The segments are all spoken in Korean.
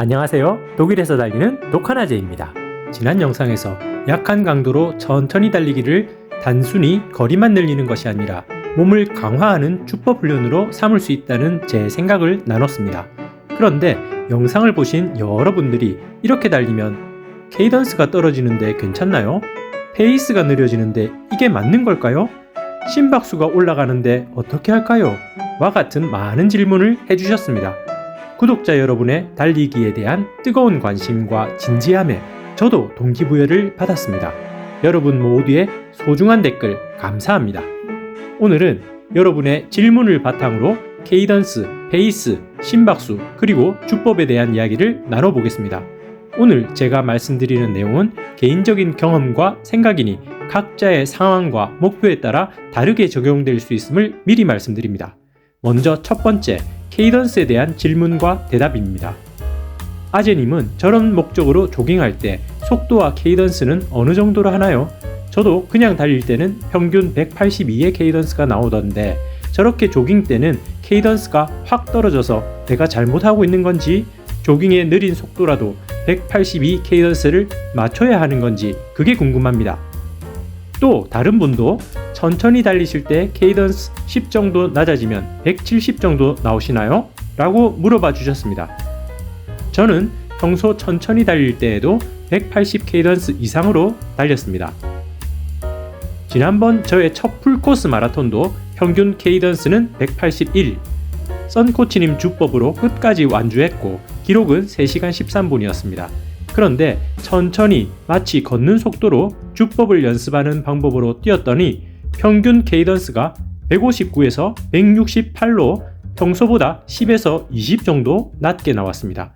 안녕하세요. 독일에서 달리는 독하나제입니다. 지난 영상에서 약한 강도로 천천히 달리기를 단순히 거리만 늘리는 것이 아니라 몸을 강화하는 주법 훈련으로 삼을 수 있다는 제 생각을 나눴습니다. 그런데 영상을 보신 여러분들이 이렇게 달리면 케이던스가 떨어지는데 괜찮나요? 페이스가 느려지는데 이게 맞는 걸까요? 심박수가 올라가는데 어떻게 할까요? 와 같은 많은 질문을 해주셨습니다. 구독자 여러분의 달리기에 대한 뜨거운 관심과 진지함에 저도 동기부여를 받았습니다. 여러분 모두의 소중한 댓글 감사합니다. 오늘은 여러분의 질문을 바탕으로 케이던스, 페이스, 심박수, 그리고 주법에 대한 이야기를 나눠보겠습니다. 오늘 제가 말씀드리는 내용은 개인적인 경험과 생각이니 각자의 상황과 목표에 따라 다르게 적용될 수 있음을 미리 말씀드립니다. 먼저 첫 번째, 케이던스에 대한 질문과 대답입니다. 아재님은 저런 목적으로 조깅할 때 속도와 케이던스는 어느 정도로 하나요? 저도 그냥 달릴 때는 평균 182의 케이던스가 나오던데 저렇게 조깅 때는 케이던스가 확 떨어져서 내가 잘못하고 있는 건지 조깅의 느린 속도라도 182 케이던스를 맞춰야 하는 건지 그게 궁금합니다. 또 다른 분도 천천히 달리실 때 케이던스 10 정도 낮아지면 170 정도 나오시나요? 라고 물어봐 주셨습니다. 저는 평소 천천히 달릴 때에도 180 케이던스 이상으로 달렸습니다. 지난번 저의 첫 풀코스 마라톤도 평균 케이던스는 181. 썬코치님 주법으로 끝까지 완주했고 기록은 3시간 13분이었습니다. 그런데 천천히 마치 걷는 속도로 주법을 연습하는 방법으로 뛰었더니 평균 케이던스가 159에서 168로 평소보다 10에서 20 정도 낮게 나왔습니다.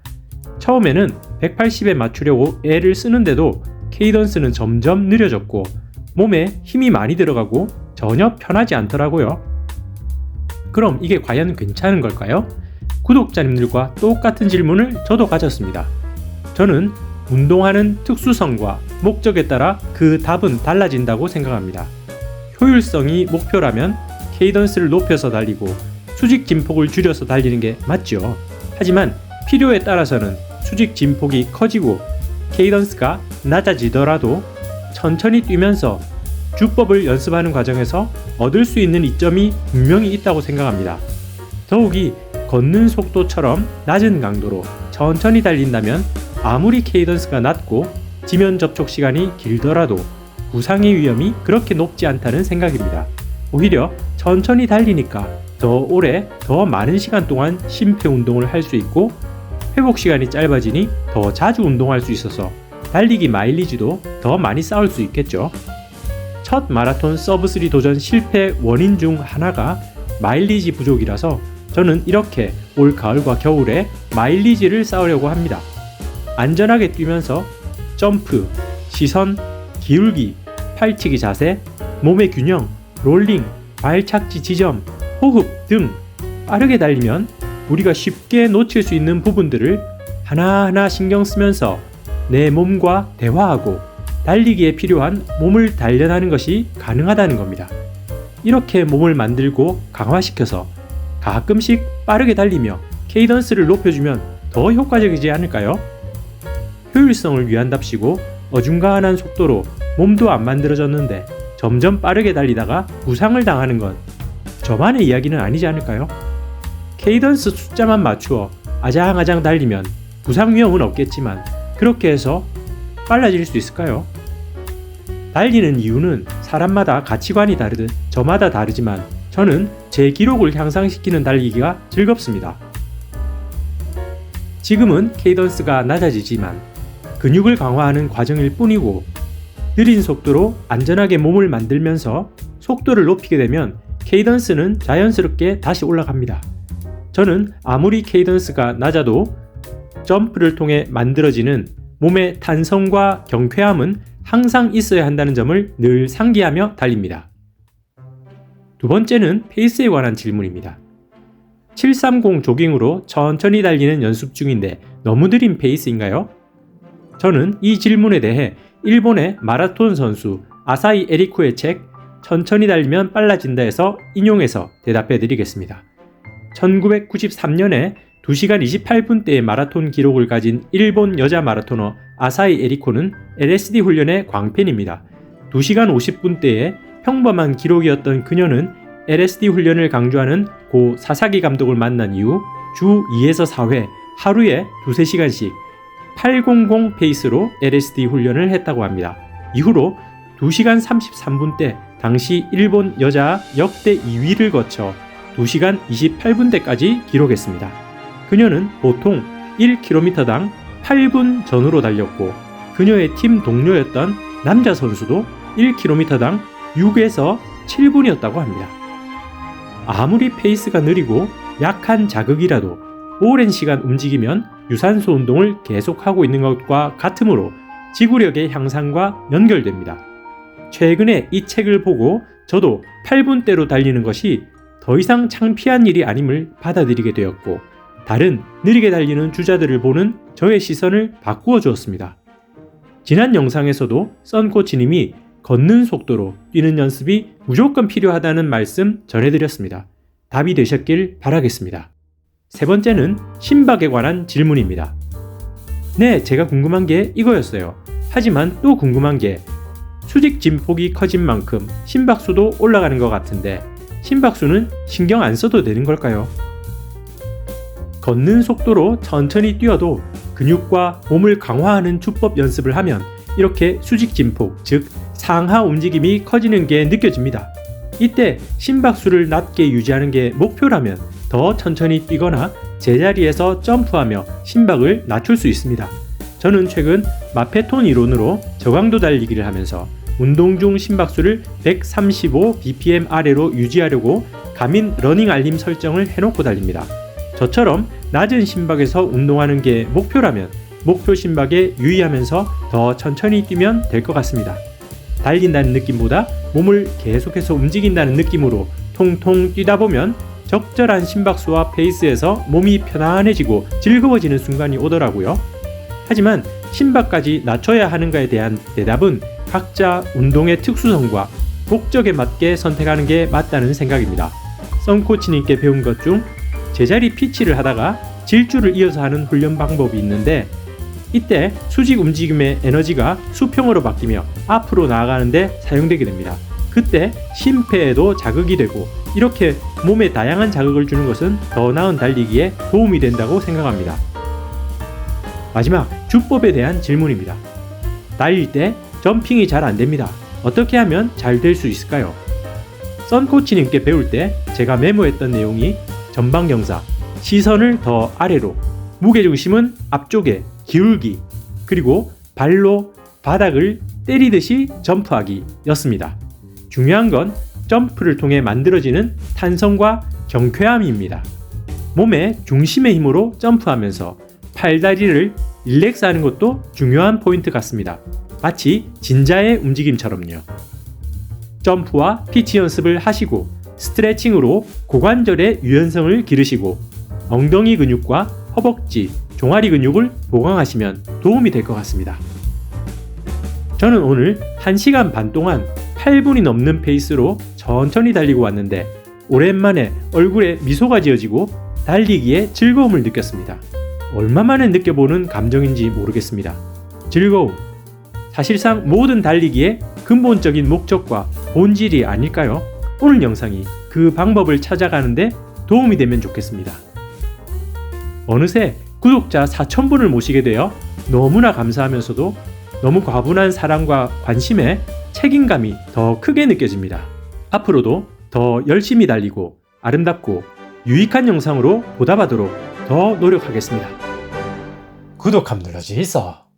처음에는 180에 맞추려고 애를 쓰는데도 케이던스는 점점 느려졌고 몸에 힘이 많이 들어가고 전혀 편하지 않더라고요. 그럼 이게 과연 괜찮은 걸까요? 구독자님들과 똑같은 질문을 저도 가졌습니다. 저는 운동하는 특수성과 목적에 따라 그 답은 달라진다고 생각합니다. 효율성이 목표라면 케이던스를 높여서 달리고 수직 진폭을 줄여서 달리는 게 맞죠. 하지만 필요에 따라서는 수직 진폭이 커지고 케이던스가 낮아지더라도 천천히 뛰면서 주법을 연습하는 과정에서 얻을 수 있는 이점이 분명히 있다고 생각합니다. 더욱이 걷는 속도처럼 낮은 강도로 천천히 달린다면 아무리 케이던스가 낮고 지면 접촉 시간이 길더라도 부상의 위험이 그렇게 높지 않다는 생각입니다. 오히려 천천히 달리니까 더 오래, 더 많은 시간 동안 심폐 운동을 할 수 있고 회복 시간이 짧아지니 더 자주 운동할 수 있어서 달리기 마일리지도 더 많이 쌓을 수 있겠죠. 첫 마라톤 서브3 도전 실패 원인 중 하나가 마일리지 부족이라서 저는 이렇게 올 가을과 겨울에 마일리지를 쌓으려고 합니다. 안전하게 뛰면서 점프, 시선, 기울기, 팔치기 자세, 몸의 균형, 롤링, 발착지 지점, 호흡 등 빠르게 달리면 우리가 쉽게 놓칠 수 있는 부분들을 하나하나 신경 쓰면서 내 몸과 대화하고 달리기에 필요한 몸을 단련하는 것이 가능하다는 겁니다. 이렇게 몸을 만들고 강화시켜서 가끔씩 빠르게 달리며 케이던스를 높여주면 더 효과적이지 않을까요? 효율성을 위한답시고 어중간한 속도로 몸도 안 만들어졌는데 점점 빠르게 달리다가 부상을 당하는 건 저만의 이야기는 아니지 않을까요? 케이던스 숫자만 맞추어 아장아장 달리면 부상 위험은 없겠지만 그렇게 해서 빨라질 수 있을까요? 달리는 이유는 사람마다 가치관이 다르듯 저마다 다르지만 저는 제 기록을 향상시키는 달리기가 즐겁습니다. 지금은 케이던스가 낮아지지만 근육을 강화하는 과정일 뿐이고 느린 속도로 안전하게 몸을 만들면서 속도를 높이게 되면 케이던스는 자연스럽게 다시 올라갑니다. 저는 아무리 케이던스가 낮아도 점프를 통해 만들어지는 몸의 탄성과 경쾌함은 항상 있어야 한다는 점을 늘 상기하며 달립니다. 두 번째는 페이스에 관한 질문입니다. 730 조깅으로 천천히 달리는 연습 중인데 너무 느린 페이스인가요? 저는 이 질문에 대해 일본의 마라톤 선수 아사히 에리코의 책 천천히 달리면 빨라진다에서 인용해서 대답해 드리겠습니다. 1993년에 2시간 28분대의 마라톤 기록을 가진 일본 여자 마라토너 아사히 에리코는 LSD 훈련의 광팬입니다. 2시간 50분대의 평범한 기록이었던 그녀는 LSD 훈련을 강조하는 고 사사기 감독을 만난 이후 주 2에서 4회 하루에 2~3시간씩 800 페이스로 LSD 훈련을 했다고 합니다. 이후로 2시간 33분대 당시 일본 여자 역대 2위를 거쳐 2시간 28분대까지 기록했습니다. 그녀는 보통 1km당 8분 전후로 달렸고 그녀의 팀 동료였던 남자 선수도 1km당 6에서 7분이었다고 합니다. 아무리 페이스가 느리고 약한 자극이라도 오랜 시간 움직이면 유산소 운동을 계속하고 있는 것과 같으므로 지구력의 향상과 연결됩니다. 최근에 이 책을 보고 저도 8분대로 달리는 것이 더 이상 창피한 일이 아님을 받아들이게 되었고 다른 느리게 달리는 주자들을 보는 저의 시선을 바꾸어 주었습니다. 지난 영상에서도 썬코치님이 걷는 속도로 뛰는 연습이 무조건 필요하다는 말씀 전해드렸습니다. 답이 되셨길 바라겠습니다. 세 번째는 심박에 관한 질문입니다. 네, 제가 궁금한 게 이거였어요. 하지만 또 궁금한 게 수직 진폭이 커진 만큼 심박수도 올라가는 것 같은데 심박수는 신경 안 써도 되는 걸까요? 걷는 속도로 천천히 뛰어도 근육과 몸을 강화하는 주법 연습을 하면 이렇게 수직 진폭, 즉 상하 움직임이 커지는 게 느껴집니다. 이때 심박수를 낮게 유지하는 게 목표라면 더 천천히 뛰거나 제자리에서 점프하며 심박을 낮출 수 있습니다. 저는 최근 마페톤 이론으로 저강도 달리기를 하면서 운동 중 심박수를 135bpm 아래로 유지하려고 가민 러닝 알림 설정을 해놓고 달립니다. 저처럼 낮은 심박에서 운동하는 게 목표라면 목표 심박에 유의하면서 더 천천히 뛰면 될 것 같습니다. 달린다는 느낌보다 몸을 계속해서 움직인다는 느낌으로 통통 뛰다 보면 적절한 심박수와 페이스에서 몸이 편안해지고 즐거워지는 순간이 오더라고요. 하지만 심박까지 낮춰야 하는가에 대한 대답은 각자 운동의 특수성과 목적에 맞게 선택하는 게 맞다는 생각입니다. 썬코치님께 배운 것 중 제자리 피치를 하다가 질주를 이어서 하는 훈련 방법이 있는데 이때 수직 움직임의 에너지가 수평으로 바뀌며 앞으로 나아가는데 사용되게 됩니다. 그때 심폐에도 자극이 되고 이렇게 몸에 다양한 자극을 주는 것은 더 나은 달리기에 도움이 된다고 생각합니다. 마지막 주법에 대한 질문입니다. 달릴 때 점핑이 잘 안됩니다. 어떻게 하면 잘 될 수 있을까요? 썬코치님께 배울 때 제가 메모했던 내용이 전방경사, 시선을 더 아래로, 무게중심은 앞쪽에 기울기, 그리고 발로 바닥을 때리듯이 점프하기 였습니다. 중요한 건 점프를 통해 만들어지는 탄성과 경쾌함입니다. 몸의 중심의 힘으로 점프하면서 팔다리를 릴렉스하는 것도 중요한 포인트 같습니다. 마치 진자의 움직임처럼요. 점프와 피치 연습을 하시고 스트레칭으로 고관절의 유연성을 기르시고 엉덩이 근육과 허벅지, 종아리 근육을 보강하시면 도움이 될 것 같습니다. 저는 오늘 1시간 반 동안 8분이 넘는 페이스로 천천히 달리고 왔는데 오랜만에 얼굴에 미소가 지어지고 달리기에 즐거움을 느꼈습니다. 얼마만에 느껴보는 감정인지 모르겠습니다. 즐거움. 사실상 모든 달리기의 근본적인 목적과 본질이 아닐까요? 오늘 영상이 그 방법을 찾아가는데 도움이 되면 좋겠습니다. 어느새 구독자 4,000분을 모시게 되어 너무나 감사하면서도 너무 과분한 사랑과 관심에 책임감이 더 크게 느껴집니다. 앞으로도 더 열심히 달리고 아름답고 유익한 영상으로 보답하도록 더 노력하겠습니다. 구독 한번 눌러주이소.